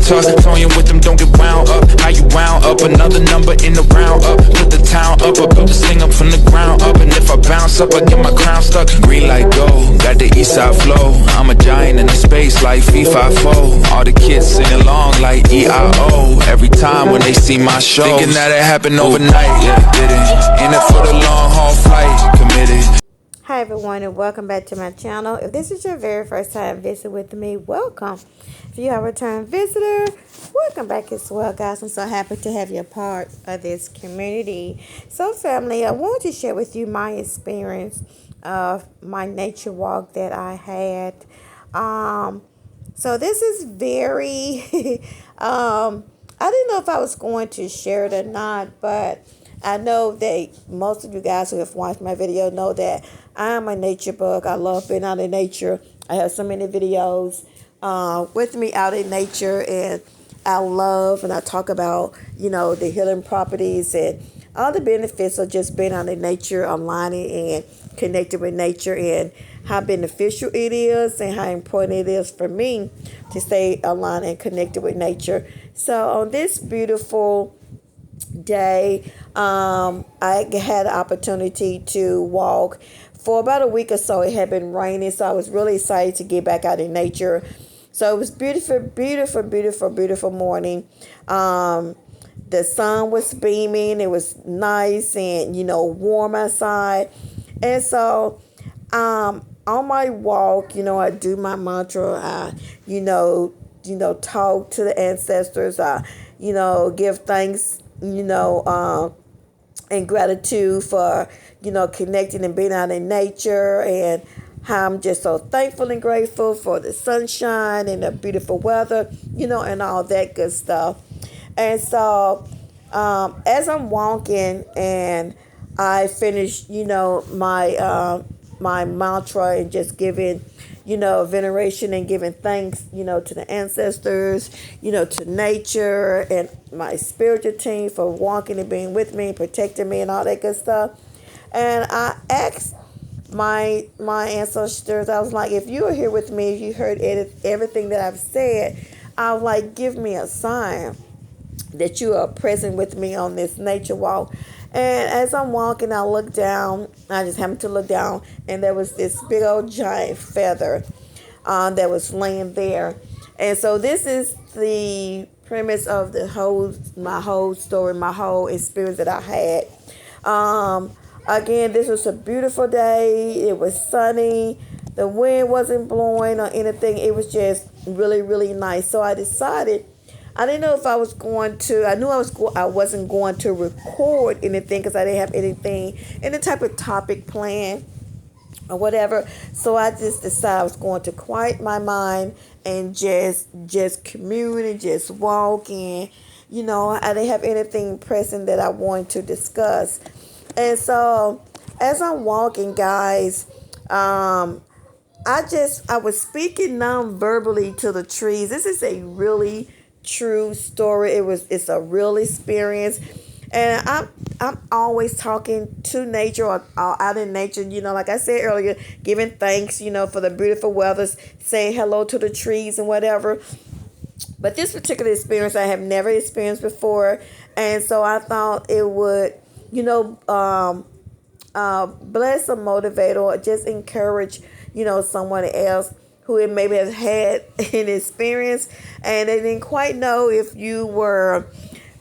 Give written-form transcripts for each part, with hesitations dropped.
guitar, toying with them, don't get wound up. How you wound up, another number in the round up. Put the town up, I built this thing up from the ground up. And if I bounce up, I get my crown stuck. Green light go, got the east side flow. I'm a giant in the space like FIFA4. All the kids sing along like EIO. Every time when they see my show, thinking that it happened overnight. Yeah, did it. In it for the long haul flight, committed. Hi everyone, and welcome back to my channel. If this is your very first time visiting with me, welcome. If you are a return visitor, welcome back as well, guys. I'm so happy to have you a part of this community. So family, I want to share with you my experience of my nature walk that I had. So this is very I didn't know if I was going to share it or not, but I know that most of you guys who have watched my video know that I'm a nature bug. I love being out in nature. I have so many videos with me out in nature, and I love and I talk about, the healing properties and all the benefits of just being out in nature, aligning and connected with nature, and how beneficial it is and how important it is for me to stay aligned and connected with nature. So on this beautiful day, I had the opportunity to walk for about a week or so. It had been raining, so I was really excited to get back out in nature. So it was beautiful morning. The sun was beaming. It was nice and warm outside. And so on my walk, I do my mantra. I talk to the ancestors. I give thanks, and gratitude for, connecting and being out in nature, and how I'm just so thankful and grateful for the sunshine and the beautiful weather, and all that good stuff. And so as I'm walking and I finish, my mantra and just giving, veneration and giving thanks, to the ancestors, to nature and my spiritual team for walking and being with me, protecting me and all that good stuff. And I asked my ancestors, I was like, if you are here with me, if you heard everything that I've said, I was like, give me a sign that you are present with me on this nature walk. And as I'm walking, I look down. I just happened to look down, and there was this big old giant feather that was laying there. And so this is the premise of my whole story, my whole experience that I had. Again, this was a beautiful day. It was sunny. The wind wasn't blowing or anything. It was just really, really nice. So I decided, I didn't know if I was going to, I knew I wasn't going to record anything because I didn't have any type of topic plan or whatever. So I just decided I was going to quiet my mind and just commune and just walk, and I didn't have anything pressing that I wanted to discuss. And so as I'm walking, guys, I was speaking non-verbally to the trees. This is a really true story. It's a real experience, and I'm always talking to nature or out in nature, like I said earlier, giving thanks, for the beautiful weather, saying hello to the trees and whatever. But this particular experience I have never experienced before, and so I thought it would bless or motivate or just encourage someone else who maybe has had an experience and they didn't quite know if you were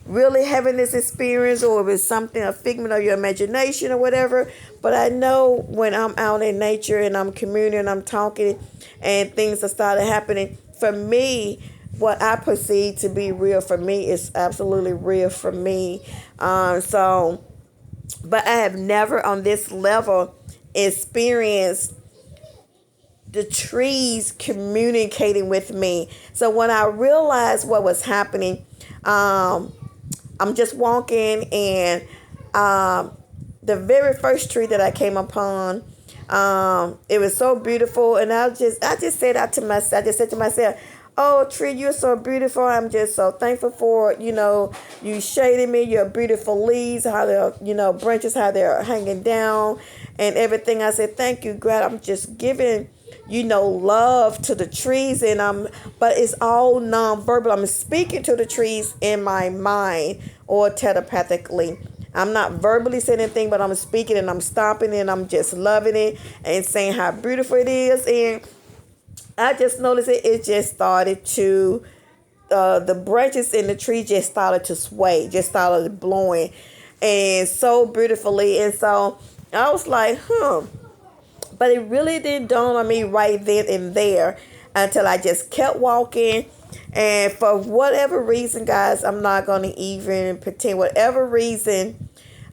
really having this experience or if it's something, a figment of your imagination or whatever. But I know when I'm out in nature and I'm communing and I'm talking and things have started happening, for me, what I perceive to be real for me is absolutely real for me. But I have never on this level experienced the trees communicating with me. So when I realized what was happening, I'm just walking, and the very first tree that I came upon, it was so beautiful, and I just said out to myself, I just said to myself, oh, tree, you're so beautiful. I'm just so thankful for, you shading me, your beautiful leaves, how they're, branches, how they're hanging down and everything. I said, thank you, God. I'm just giving love to the trees, and but it's all non-verbal. I'm speaking to the trees in my mind or telepathically. I'm not verbally saying anything, but I'm speaking and I'm stopping and I'm just loving it and saying how beautiful it is. And I just noticed it just started to, the branches in the tree just started to sway, just started blowing, and so beautifully. And so I was like, but it really didn't dawn on me right then and there until I just kept walking. And for whatever reason, guys, I'm not going to even pretend, whatever reason,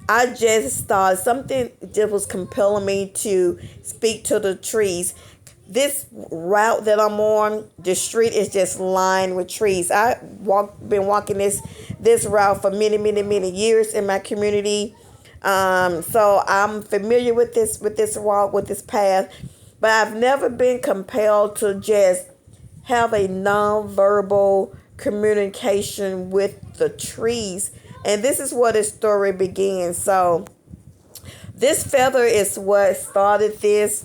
I just thought something just was compelling me to speak to the trees. This route that I'm on, the street is just lined with trees. Been walking this route for many years in my community. So I'm familiar with this walk, with this path, but I've never been compelled to just have a non-verbal communication with the trees. And this is where the story begins. So this feather is what started this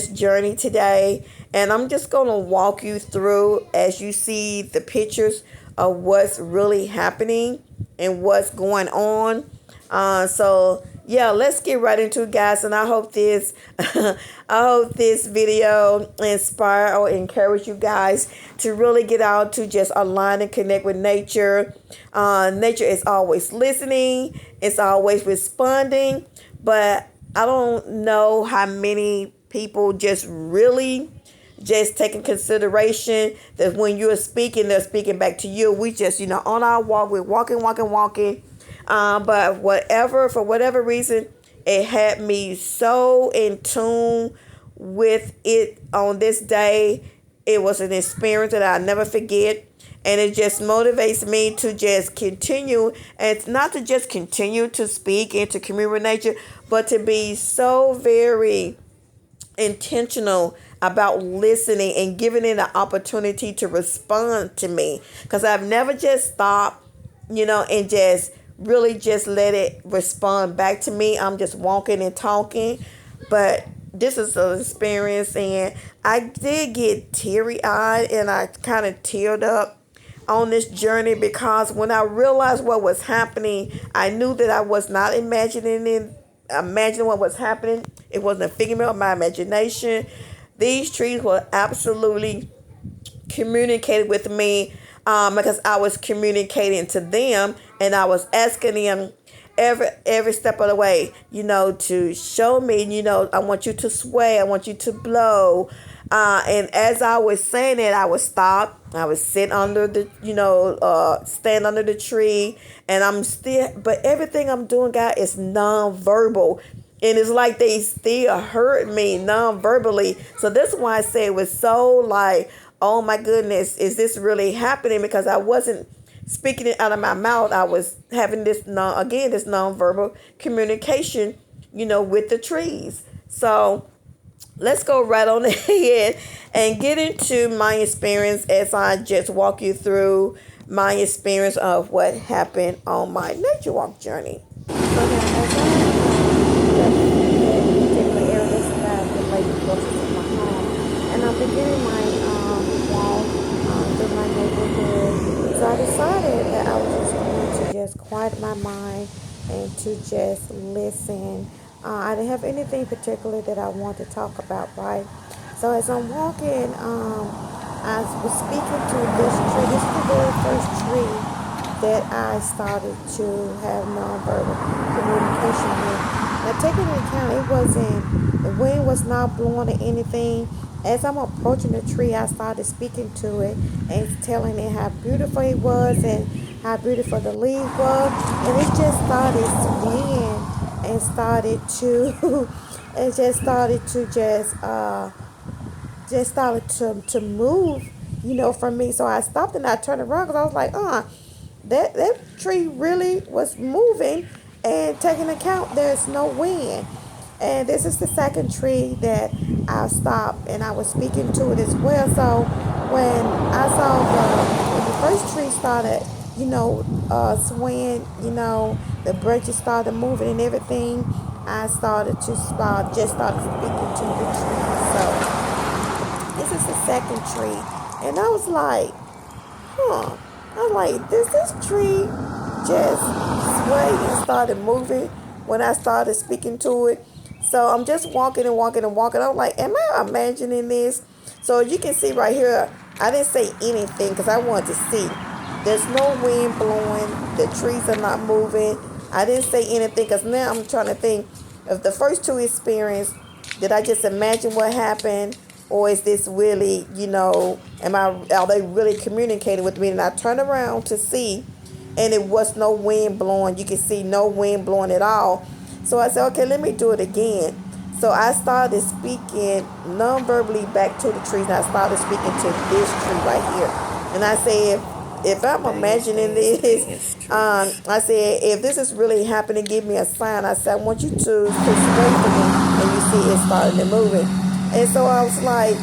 journey today, and I'm just going to walk you through as you see the pictures of what's really happening and what's going on. So yeah, let's get right into it, guys. And I hope this video inspire or encourage you guys to really get out to just align and connect with nature. Nature is always listening, it's always responding, but I don't know how many people just really just taking consideration that when you're speaking, they're speaking back to you. We just, on our walk, we're walking. But for whatever reason, it had me so in tune with it on this day. It was an experience that I'll never forget. And it just motivates me to just continue, and it's not to just continue to speak and to commune with nature, but to be so very intentional about listening and giving it an opportunity to respond to me. Because I've never just stopped, and just really just let it respond back to me. I'm just walking and talking. But this is an experience, and I did get teary-eyed and I kind of teared up on this journey, because when I realized what was happening, I knew that I was not imagining what was happening. It wasn't a figment of my imagination. These trees were absolutely communicating with me, because I was communicating to them, and I was asking them every step of the way, to show me, I want you to sway, I want you to blow. And as I was saying it, I would stop. I would sit under stand under the tree, and but everything I'm doing, guys, is non-verbal. And it's like they still heard me non-verbally. So that's why I say it was so like, oh my goodness, is this really happening? Because I wasn't speaking it out of my mouth. I was having this non-verbal communication, with the trees. So let's go right on ahead and get into my experience as I just walk you through my experience of what happened on my nature walk journey. So now, as I particular areas that I've been laying closest to my home, and I'm beginning my walk through my neighborhood. So I decided that I was just going to just quiet my mind and to just listen. I didn't have anything particular that I want to talk about, right? So as I'm walking, I was speaking to this tree. This is the very first tree that I started to have nonverbal communication with. Now, taking into account, the wind was not blowing or anything. As I'm approaching the tree, I started speaking to it and telling it how beautiful it was and how beautiful the leaves were. And it just started swaying and started to move, from me. So I stopped and I turned around because I was like, that tree really was moving, and taking account there's no wind. And this is the second tree that I stopped and I was speaking to it as well. So when I saw when the first tree started, swaying, the branches started moving and everything, I just started speaking to the tree. So this is the second tree, and I was like, I'm like, this tree just swayed and started moving when I started speaking to it. So I'm just walking and walking and walking. I'm like, am I imagining this? So you can see right here, I didn't say anything because I wanted to see. There's no wind blowing. The trees are not moving. I didn't say anything because now I'm trying to think of the first two experiences. Did I just imagine what happened? Or is this really, are they really communicating with me? And I turned around to see, and it was no wind blowing. You can see no wind blowing at all. So I said, okay, let me do it again. So I started speaking non-verbally back to the trees, and I started speaking to this tree right here. And I said, if I'm imagining this, I said, if this is really happening, give me a sign. I said, I want you to sway for me, and you see it starting to moving. And so I was like,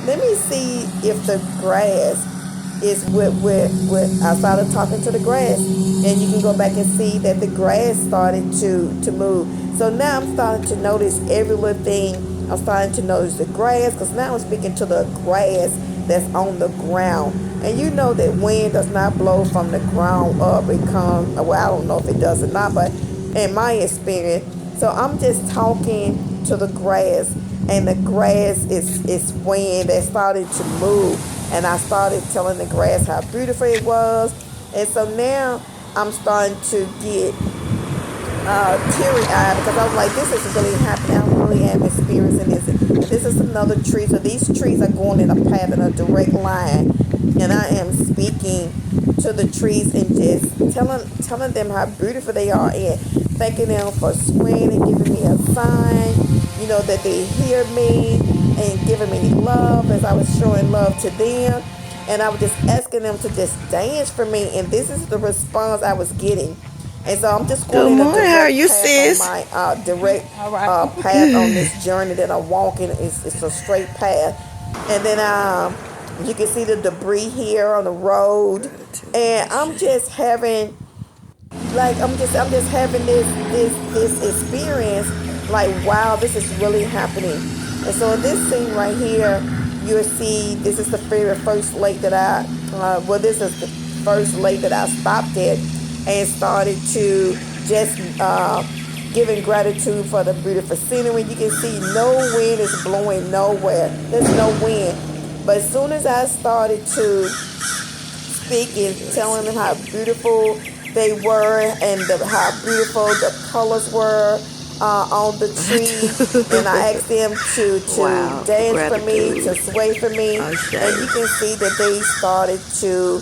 let me see if the grass is with I started talking to the grass. And you can go back and see that the grass started to move. So now I'm starting to notice every little thing. I'm starting to notice the grass, because now I'm speaking to the grass that's on the ground. And you know that wind does not blow from the ground up. It comes, well, I don't know if it does or not, but in my experience. So I'm just talking to the grass, and the grass is swaying. They started to move, and I started telling the grass how beautiful it was. And so now I'm starting to get teary-eyed, because I was like, this is really happening. I really am experiencing this. This is another tree. So these trees are going in a path, in a direct line, and I am speaking to the trees and just telling them how beautiful they are, and thanking them for swaying and giving me a sign, that they hear me, and giving me love as I was showing love to them. And I was just asking them to just dance for me, and this is the response I was getting. And so I'm just going in a direct path on my direct path on this journey that I'm walking. It's a straight path. And then you can see the debris here on the road. And I'm just having, I'm just having this experience, like, wow, this is really happening. And so in this scene right here, you'll see this is the very first lake that this is the first lake that I stopped at, and started to just giving gratitude for the beautiful scenery. You can see no wind is blowing nowhere. There's no wind. But as soon as I started to speak and telling them how beautiful they were, and how beautiful the colors were on the tree, and I asked them to dance for me, to sway for me, and you can see that they started to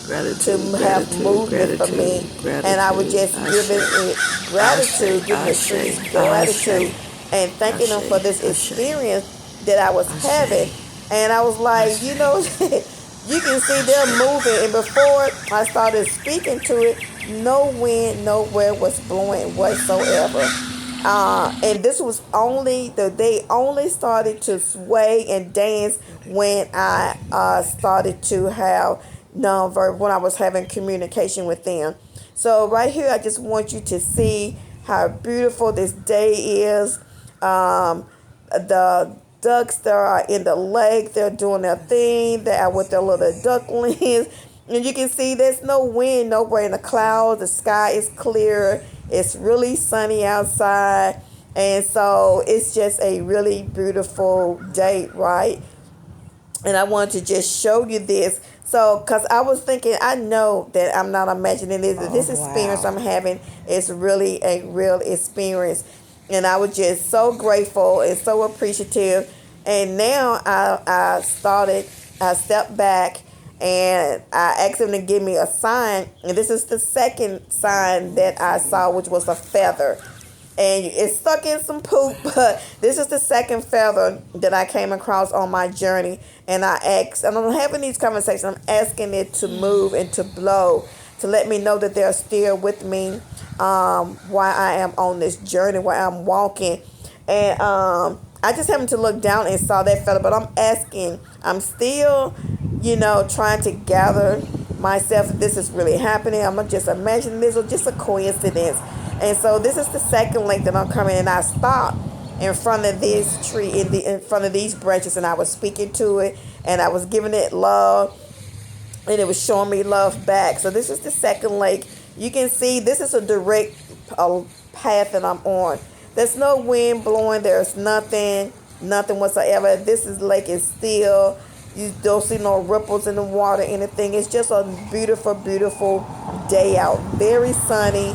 have movement for me, and I was just giving it gratitude, giving the trees gratitude, and thanking them for this experience that I was having. And I was like, you can see they're moving, and before I started speaking to it, no wind nowhere was blowing whatsoever. And this was they only started to sway and dance when I started to have nonverbal, when I was having communication with them. So right here, I just want you to see how beautiful this day is. The ducks that are in the lake, they're doing their thing. They are with their little ducklings. And you can see there's no wind nowhere in the clouds. The sky is clear. It's really sunny outside. And so it's just a really beautiful day, right? And I wanted to just show you this. So, because I was thinking, I know that I'm not imagining this. This experience I'm having is really a real experience. And I was just so grateful and so appreciative. And now I stepped back, and I asked him to give me a sign. And this is the second sign that I saw, which was a feather. And it's stuck in some poop, but this is the second feather that I came across on my journey. And I asked, and I'm having these conversations, I'm asking it to move and to blow, to let me know that they're still with me while I am on this journey, while I'm walking. And I just happened to look down and saw that feather, but I'm still, trying to gather myself. This is really happening. I'm just imagining this was just a coincidence. And so this is the second lake that I'm coming, and I stopped in front of this tree, in front of these branches, and I was speaking to it, and I was giving it love, and it was showing me love back. So this is the second lake. You can see this is a direct path that I'm on. There's no wind blowing. There's nothing whatsoever. This lake is still. You don't see no ripples in the water, anything. It's just a beautiful, beautiful day out. Very sunny.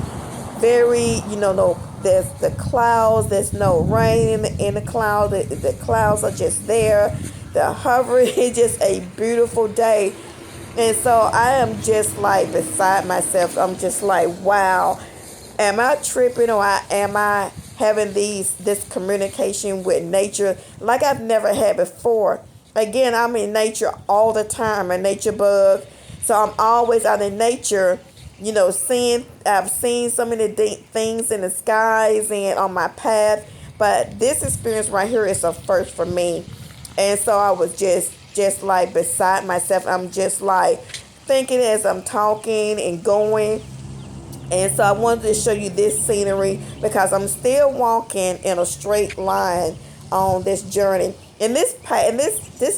Very, no. There's the clouds. There's no rain in the clouds. The clouds are just there. The hovering. It's just a beautiful day. And so I am just like beside myself. I'm just like, wow, am I tripping, or am I having this communication with nature like I've never had before? Again, I'm in nature all the time, a nature bug. So I'm always out in nature, I've seen so many things in the skies and on my path. But this experience right here is a first for me. And so I was just like beside myself. I'm just like thinking as I'm talking and going. And so I wanted to show you this scenery because I'm still walking in a straight line on this journey. And this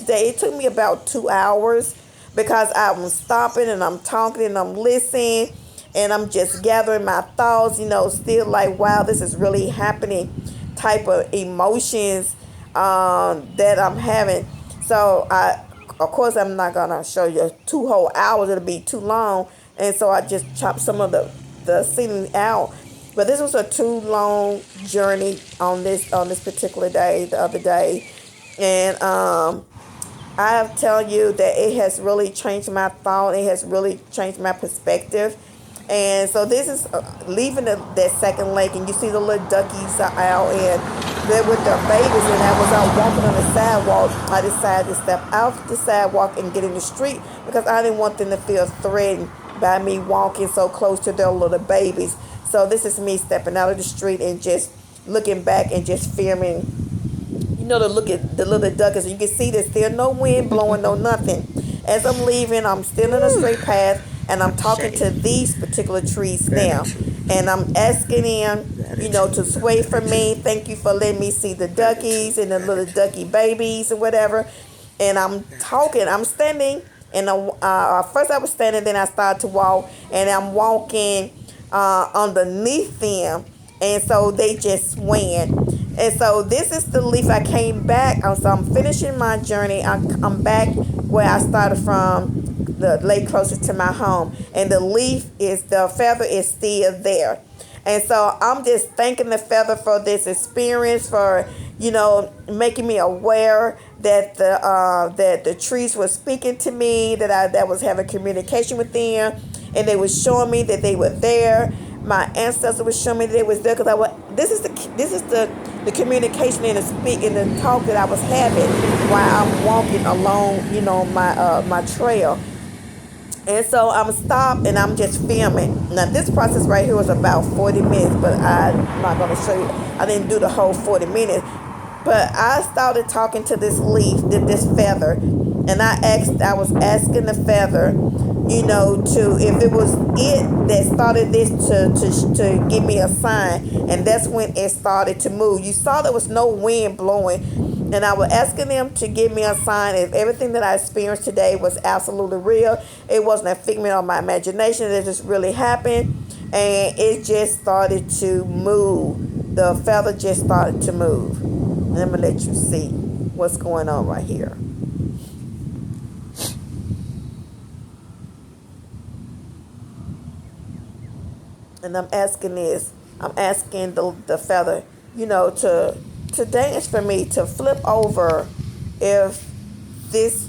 day, it took me about 2 hours because I'm stopping and I'm talking and I'm listening and I'm just gathering my thoughts, still like, wow, this is really happening type of emotions that I'm having. So of course, I'm not gonna show you 2 whole hours. It'll be too long, and so I just chopped some of the scenery out. But this was a too long journey on this particular day, the other day, and I have tell you that it has really changed my thought. It has really changed my perspective. And so this is leaving that second lake, and you see the little duckies are out, and they're with their babies. And I was out walking on the sidewalk. I decided to step off the sidewalk and get in the street because I didn't want them to feel threatened by me walking so close to their little babies. So this is me stepping out of the street and just looking back and just filming, to look at the little duckies. And you can see there's still no wind blowing, no nothing. As I'm leaving, I'm still in a straight path. And I'm talking to these particular trees now. And I'm asking them, to sway for me. Thank you for letting me see the duckies and the little ducky babies and whatever. And I'm talking. I'm standing. And first I was standing, then I started to walk. And I'm walking underneath them. And so they just swaying. And so this is the leaf. I came back. So I'm finishing my journey. I'm back where I started from, the lake closest to my home, and the feather is still there. And so I'm just thanking the feather for this experience, for making me aware that the trees were speaking to me, that was having communication with them, and they were showing me that they were there. My ancestors were showing me that they was there because this is the communication and the talk that I was having while I'm walking along my trail. And so I'm stopped and I'm just filming. Now this process right here was about 40 minutes, but I'm not going to show you. I didn't do the whole 40 minutes. But I started talking to this leaf, this feather, and I was asking the feather, if it was it that started this to give me a sign, and that's when it started to move. You saw there was no wind blowing, and I was asking them to give me a sign if everything that I experienced today was absolutely real. It wasn't a figment of my imagination. It just really happened, and it just started to move. The feather just started to move. And I'm going to let you see what's going on right here. And I'm asking the feather, to dance for me, to flip over if this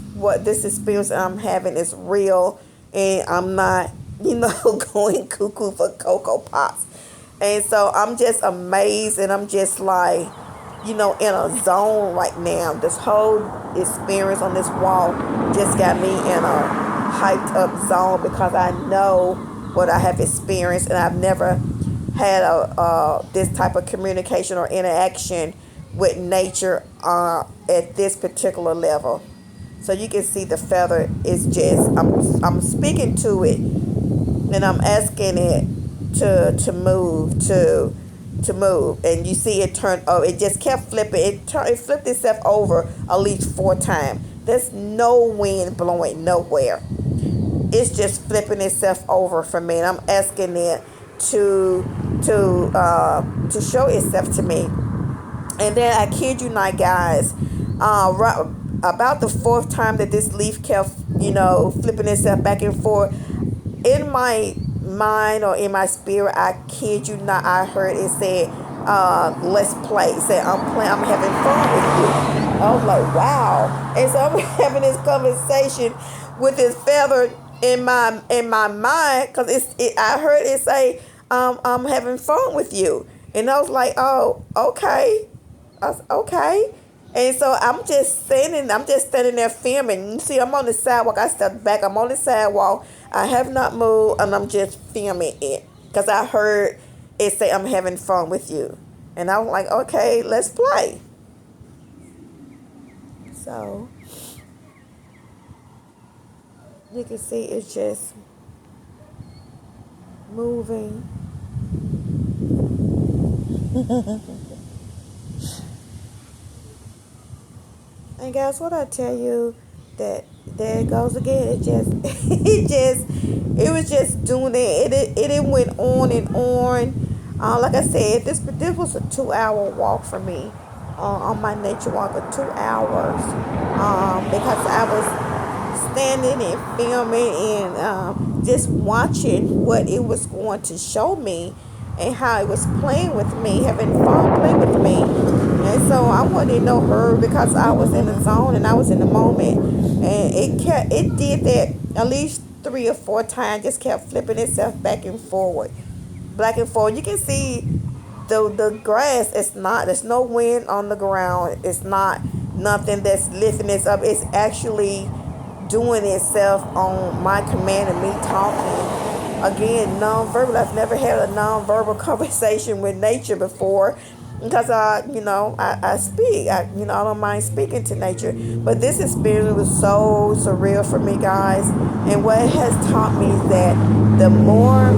experience I'm having is real and I'm not, going cuckoo for Cocoa Pops. And so I'm just amazed, and I'm just like, in a zone right now. This whole experience on this wall just got me in a hyped up zone because I know what I have experienced, and I've never had this type of communication or interaction with nature at this particular level. So you can see the feather is just, I'm speaking to it, and I'm asking it move, and you see it turn. Oh, it just kept flipping. It flipped itself over at least 4 times. There's no wind blowing nowhere. It's just flipping itself over for me, and I'm asking it to to show itself to me. And then I kid you not, guys, right about the fourth time that this leaf kept, flipping itself back and forth, in my mind or in my spirit, I kid you not, I heard it say, let's play. It said, I'm having fun with you. I was like, wow. And so I'm having this conversation with this feather in my mind, because I heard it say, I'm having fun with you. And I was like, oh, okay. I was, okay. And so I'm just standing there filming. You see, I'm on the sidewalk. I stepped back. I'm on the sidewalk. I have not moved, and I'm just filming it. Because I heard it say, I'm having fun with you. And I was like, okay, let's play. So, you can see it's just moving. And guys, what I tell you, that there it goes again. It was just doing it. It went on and on. Like I said, this was a 2-hour walk for me, on my nature walk of 2 hours, because I was standing and filming and just watching what it was going to show me, and how it was playing with me, having fun playing with me. And so I wasn't in no hurry, because I was in the zone and I was in the moment. And it did that at least 3 or 4 times, just kept flipping itself back and forward. Back and forward. You can see the grass, there's no wind on the ground. It's not nothing that's lifting it up. It's actually doing itself on my command and me talking. Again, non-verbal. I've never had a non-verbal conversation with nature before, because I speak. I don't mind speaking to nature. But this experience was so surreal for me, guys. And what it has taught me is that the more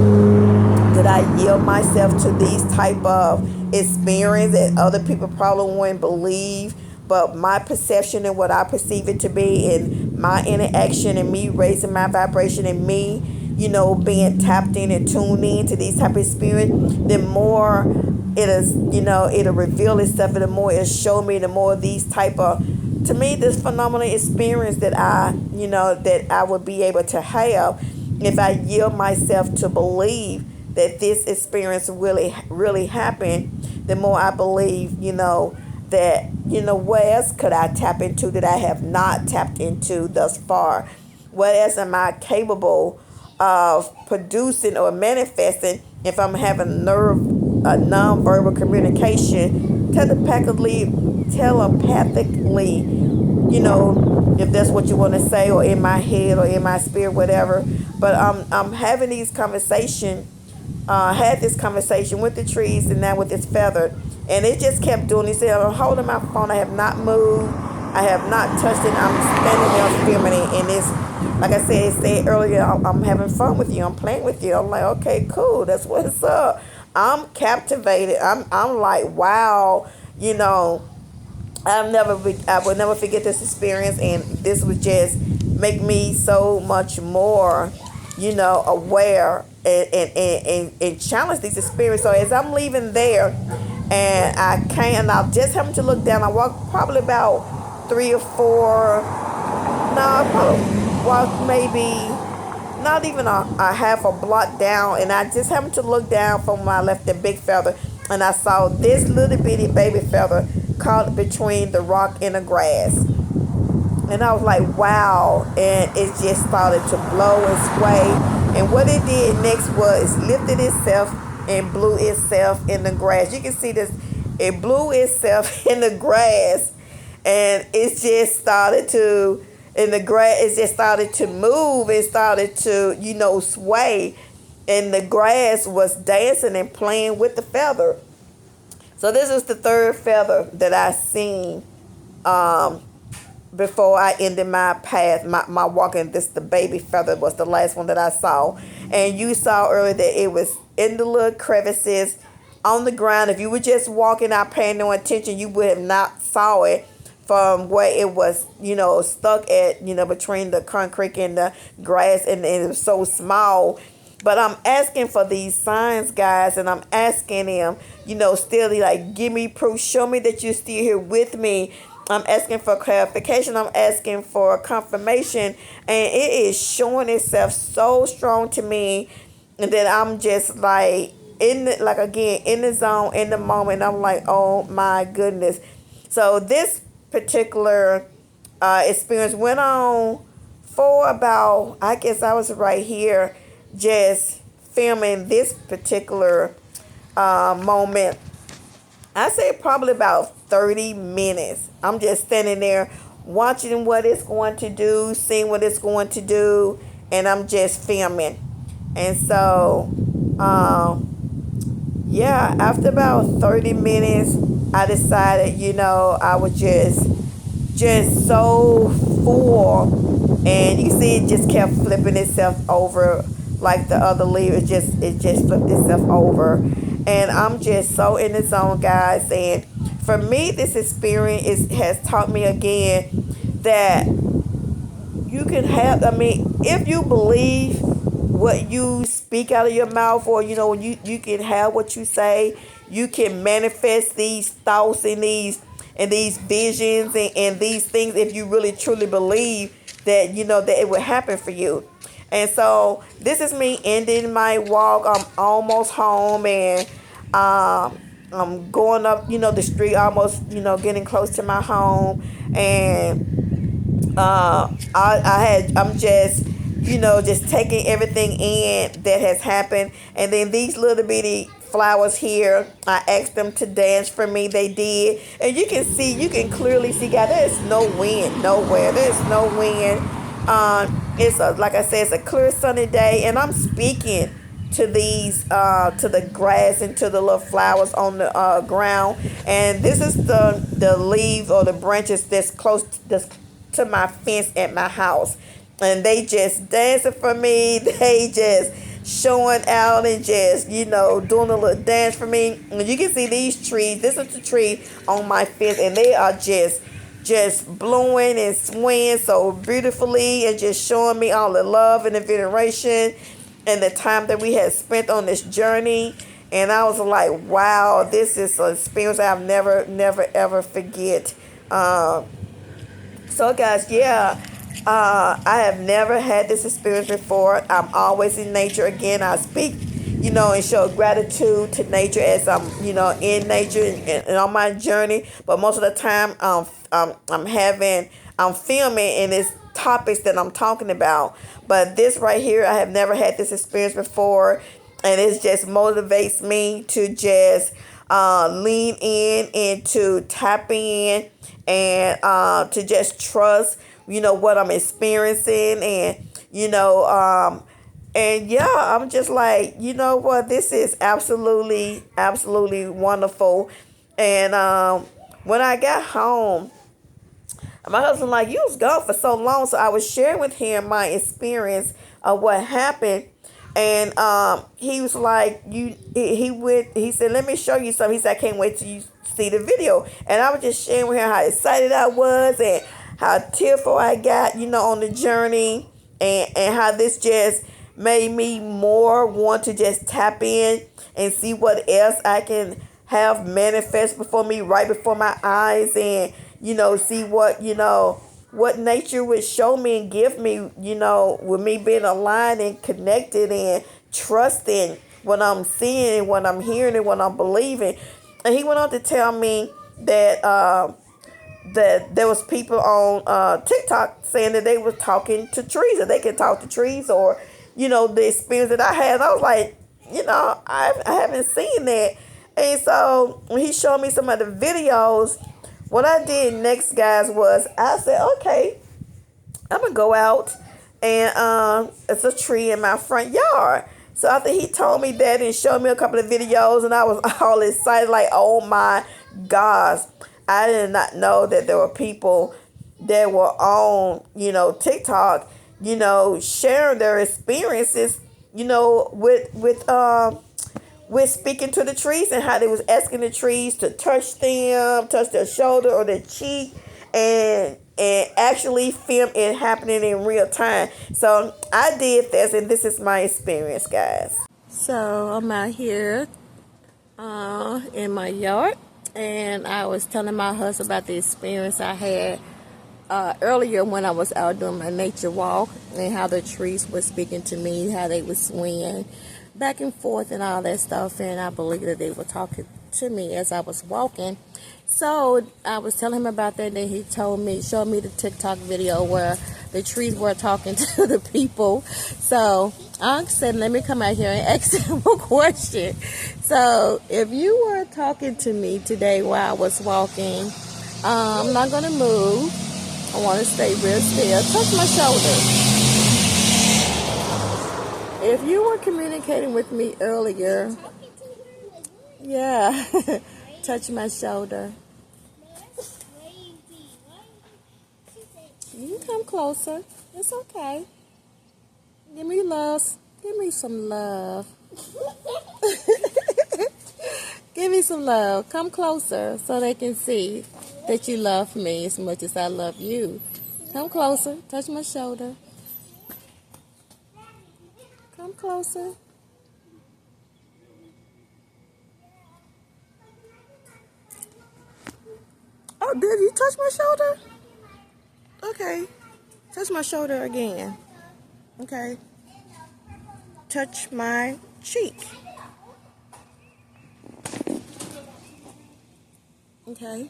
that I yield myself to these type of experience that other people probably wouldn't believe, but my perception and what I perceive it to be, and my interaction and me raising my vibration and me, being tapped in and tuned in to these type of experience, the more it is, it'll reveal itself, and the more it'll show me, the more these type of, to me, this phenomenal experience that that I would be able to have if I yield myself to believe that this experience really, really happened. The more I believe, that, what else could I tap into that I have not tapped into thus far? What else am I capable of producing or manifesting if I'm having a nonverbal communication telepathically, if that's what you want to say, or in my head or in my spirit, whatever. But I'm having these conversations. Had this conversation with the trees, and now with this feather, and it just kept doing. He said, I'm holding my phone. I have not moved. I have not touched it. I'm standing there filming it, and it's, like I said earlier, I'm having fun with you. I'm playing with you. I'm like, okay, cool. That's what's up. I'm captivated. I'm like, wow. I will never forget this experience, and this would just make me so much more, aware, and challenge these experiences. So as I'm leaving there, and I just happened to look down. I walked probably about 3 or 4. No, I probably walked maybe not even a half a block down, and I just happened to look down from where I left the big feather, and I saw this little bitty baby feather caught between the rock and the grass. And I was like, wow. And it just started to blow and sway. And what it did next was lifted itself and blew itself in the grass. You can see this. It blew itself in the grass. And it just started to, in the grass, it just started to move. It started to, sway. And the grass was dancing and playing with the feather. So this is the third feather that I seen before I ended my path, my walking. This, the baby feather, was the last one that I saw. And you saw earlier that in the little crevices on the ground. If you were just walking out paying no attention, you would have not saw it from where it was, stuck at, between the concrete and the grass, and it was so small. But I'm asking for these signs, guys, and I'm asking him, still like, give me proof, show me that you're still here with me. I'm asking for clarification. I'm asking for confirmation, and it is showing itself so strong to me, and then I'm just like in the zone, in the moment. I'm like, oh my goodness. So this particular experience went on for about, I guess I was right here just filming this particular moment. I say probably about 30 minutes. I'm just standing there watching what it's going to do, seeing what it's going to do, and I'm just filming. And so, yeah, after about 30 minutes, I decided, I was just so full, and you see it just kept flipping itself over like the other leaf. It just flipped itself over, and I'm just so in the zone, guys. And for me, this experience has taught me again that you can have, if you believe what you speak out of your mouth, or you can have what you say, you can manifest these thoughts and these visions and these things, if you really truly believe that that it would happen for you. And so this is me ending my walk. I'm almost home, and I'm going up the street, almost getting close to my home. And I'm just just taking everything in that has happened. And then these little bitty flowers here, I asked them to dance for me. They did. And you can clearly see, guys, there's no wind nowhere. There's no wind. It's like I said, it's a clear sunny day, and I'm speaking to these to the grass and to the little flowers on the ground. And this is the leaves or the branches that's close to my fence at my house, and they just dancing for me. They just showing out and just doing a little dance for me. And you can see these trees. This is the tree on my fence, and they are just blowing and swaying so beautifully, and just showing me all the love and the veneration and the time that we had spent on this journey. And I was like, wow, this is an experience I'll never ever forget. So guys, yeah, I have never had this experience before. I'm always in nature. Again, I speak, and show gratitude to nature as I'm, in nature and on my journey. But most of the time, I'm filming, and it's topics that I'm talking about. But this right here, I have never had this experience before, and it just motivates me to just lean in and to tap in, and to just trust, what I'm experiencing, and yeah, I'm just like, what, this is absolutely wonderful. And when I got home, my husband like, you was gone for so long, so I was sharing with him my experience of what happened. And he was like, he said, let me show you something. He said, I can't wait till you see the video. And I was just sharing with him how excited I was, and how tearful I got, on the journey, and how this just made me more want to just tap in and see what else I can have manifest before me, right before my eyes, and see what nature would show me and give me, with me being aligned and connected and trusting what I'm seeing, what I'm hearing, and what I'm believing. And he went on to tell me that that there was people on TikTok saying that they were talking to trees, that they can talk to trees, or the experience that I had. And I was like, I haven't seen that. And so when he showed me some of the videos, what I did next, guys, was I said, okay, I'm gonna go out, and it's a tree in my front yard. So after he told me that and showed me a couple of videos, and I was all excited, like, oh my gosh, I did not know that there were people that were on, TikTok, sharing their experiences, with with speaking to the trees, and how they was asking the trees to touch them, touch their shoulder or their cheek, and actually film it happening in real time. So I did this, and this is my experience, guys. So I'm out here in my yard, and I was telling my husband about the experience I had earlier when I was out doing my nature walk, and how the trees were speaking to me, how they were swinging back and forth and all that stuff, and I believe that they were talking to me as I was walking. So I was telling him about that, and then he showed me the TikTok video where the trees were talking to the people. So I said, let me come out here and ask him a question. So if you were talking to me today while I was walking, I'm not going to move. I want to stay real still. Touch my shoulder. If you were communicating with me earlier, yeah, touch my shoulder. You can come closer. It's okay. Give me love. Give me some love. Give me some love. Come closer so they can see that you love me as much as I love you. Come closer. Touch my shoulder. Come closer. Oh, did you touch my shoulder? Okay. Touch my shoulder again. Okay. Touch my cheek. Okay.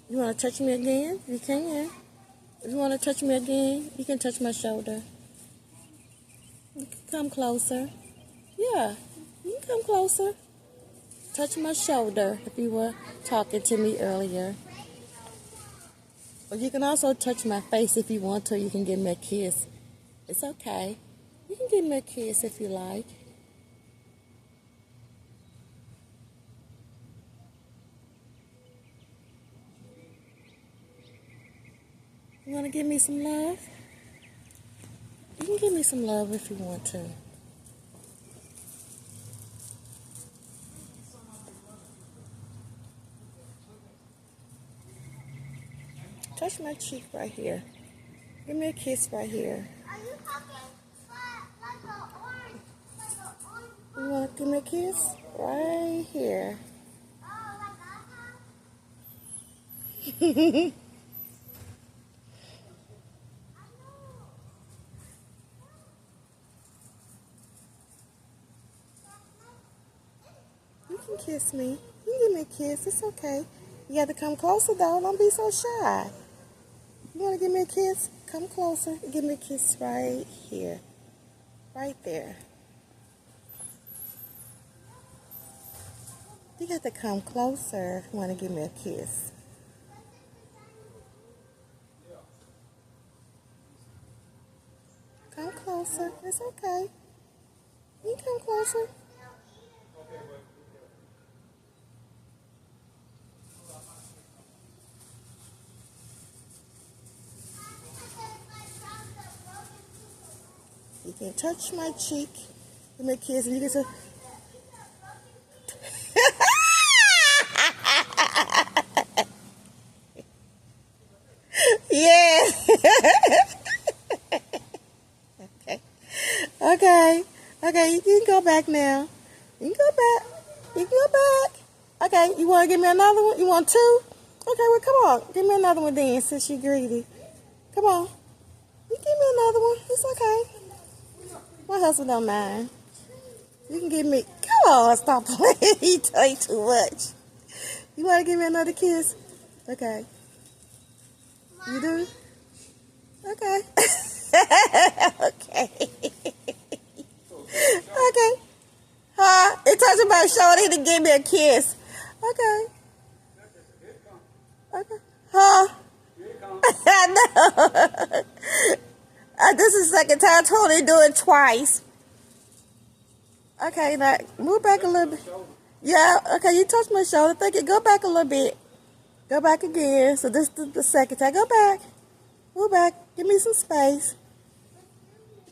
You want to touch me again? You can. If you want to touch me again, you can touch my shoulder. You can come closer. Yeah, you can come closer. Touch my shoulder if you were talking to me earlier. Or you can also touch my face if you want to. You can give me a kiss. It's okay. You can give me a kiss if you like. You want to give me some love? You can give me some love if you want to. Touch my cheek right here. Give me a kiss right here. You want to give me a kiss? Right here. You can kiss me. You can give me a kiss. It's okay. You got to come closer, though. Don't be so shy. You want to give me a kiss? Come closer. Give me a kiss right here. Right there. You got to come closer if you want to give me a kiss. Come closer. It's okay. You can come closer. You can touch my cheek. Give me a kiss, and you can say, yeah. Okay, you can go back now. You can go back. You can go back. Okay, you want to give me another one? You want two? Okay, well, come on. Give me another one then, since you're greedy. Come on. You give me another one. It's okay. My husband don't mind. You can give me... Come on, stop playing. He play too much. You want to give me another kiss? Okay. You do? Okay. Okay. Okay. Huh? It touched my shoulder to give me a kiss. Okay. Okay. Huh? I know. This is the second time I told her to do it twice. Okay, now move back a little bit. Yeah, okay, you touched my shoulder. Thank you. Go back a little bit. Go back again. So this is the second time. Go back. Move back. Give me some space.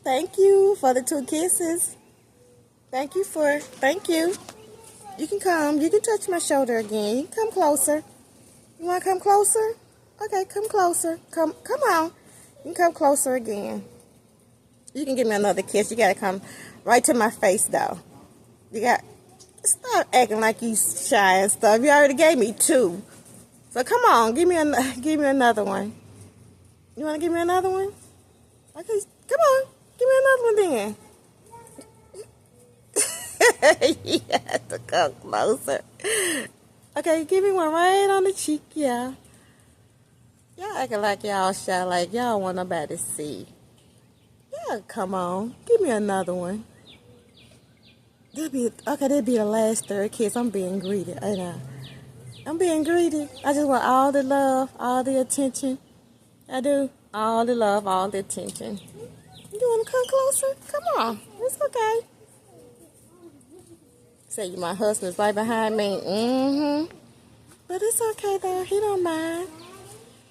Thank you for the 2 kisses. Thank you. You can come. You can touch my shoulder again. You can come closer. You want to come closer? Okay, come closer. Come on. You can come closer again. You can give me another kiss. You got to come right to my face, though. You got... Stop acting like you shy and stuff. You already gave me 2. So come on, give me another one. You want to give me another one? Okay, come on. Give me another one then. You have to come closer. Okay, give me one right on the cheek, yeah. Y'all acting like y'all shy, like y'all want nobody to see. Yeah, come on. Give me another one. That'll be the last third kiss. I'm being greedy, ain't I? I'm being greedy. I just want all the love, all the attention. I do. All the love, all the attention. You want to come closer? Come on. It's okay. Say my husband's right behind me. But it's okay, though. He don't mind.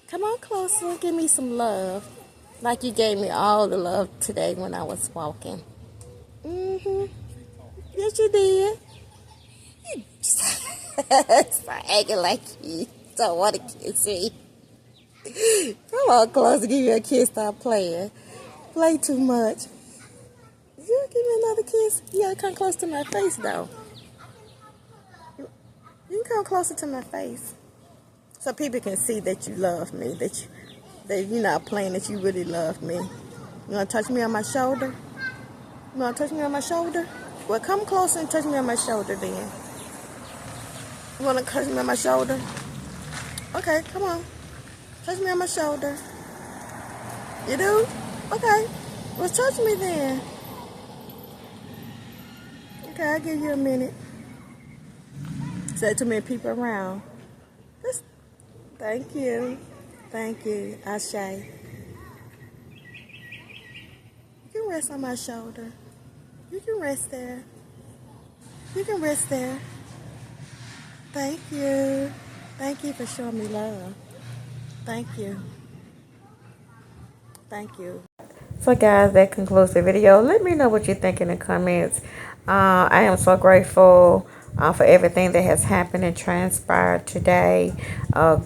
Come on closer. Give me some love. Like you gave me all the love today when I was walking. Yes, you did. You start acting like you don't want to kiss me. Come on close to give you a kiss. Stop playing. Play too much. You give me another kiss? You gotta come close to my face, though. You can come closer to my face, so people can see that you love me. That you're not playing. That you really love me. You wanna touch me on my shoulder? You wanna touch me on my shoulder? Well, come closer and touch me on my shoulder, then. You wanna touch me on my shoulder? Okay, come on. Touch me on my shoulder. You do? Okay. Well, touch me then. Okay, I'll give you a minute. Said too many people around. Thank you. Thank you. Ashe. You can rest on my shoulder. You can rest there. You can rest there. Thank you. Thank you for showing me love. Thank you. Thank you. So guys, that concludes the video. Let me know what you think in the comments. I am so grateful for everything that has happened and transpired today.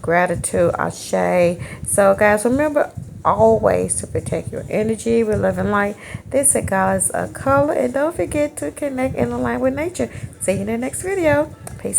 Gratitude, ashe. So guys, remember always to protect your energy with love and light. This is God's color. And don't forget to connect and align with nature. See you in the next video. Peace.